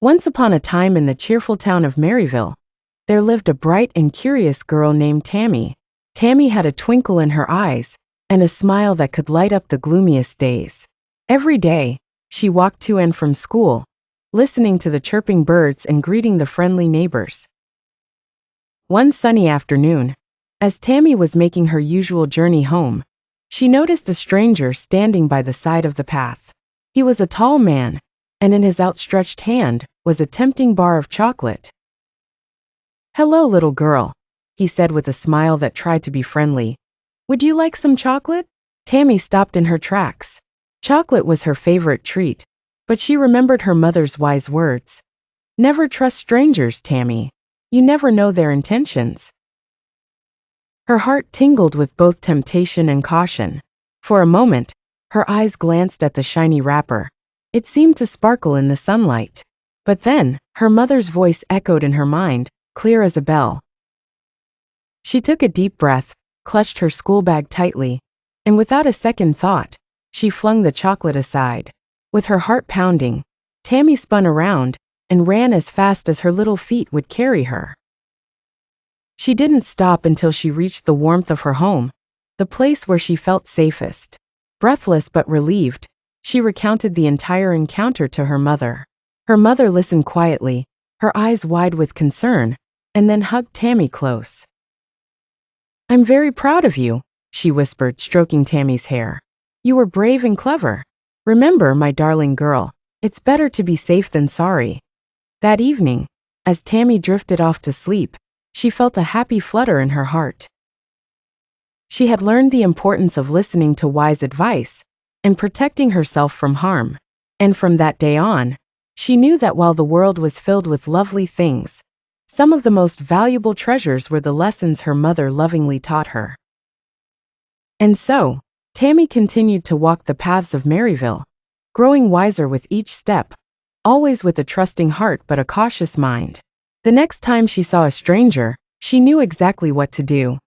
Once upon a time in the cheerful town of Maryville, there lived a bright and curious girl named Tammy. Tammy had a twinkle in her eyes and a smile that could light up the gloomiest days. Every day, she walked to and from school, listening to the chirping birds and greeting the friendly neighbors. One sunny afternoon, as Tammy was making her usual journey home, she noticed a stranger standing by the side of the path. He was a tall man, and in his outstretched hand was a tempting bar of chocolate. "Hello, little girl," he said with a smile that tried to be friendly. "Would you like some chocolate?" Tammy stopped in her tracks. Chocolate was her favorite treat, but she remembered her mother's wise words. "Never trust strangers, Tammy. You never know their intentions." Her heart tingled with both temptation and caution. For a moment, her eyes glanced at the shiny wrapper. It seemed to sparkle in the sunlight. But then, her mother's voice echoed in her mind, clear as a bell. She took a deep breath, clutched her school bag tightly, and without a second thought, she flung the chocolate aside. With her heart pounding, Tammy spun around and ran as fast as her little feet would carry her. She didn't stop until she reached the warmth of her home, the place where she felt safest. Breathless but relieved, she recounted the entire encounter to her mother. Her mother listened quietly, her eyes wide with concern, and then hugged Tammy close. "I'm very proud of you," she whispered, stroking Tammy's hair. "You were brave and clever. Remember, my darling girl, it's better to be safe than sorry." That evening, as Tammy drifted off to sleep, she felt a happy flutter in her heart. She had learned the importance of listening to wise advice and protecting herself from harm. And from that day on, she knew that while the world was filled with lovely things, some of the most valuable treasures were the lessons her mother lovingly taught her. And so, Tammy continued to walk the paths of Maryville, growing wiser with each step, always with a trusting heart but a cautious mind. The next time she saw a stranger, she knew exactly what to do.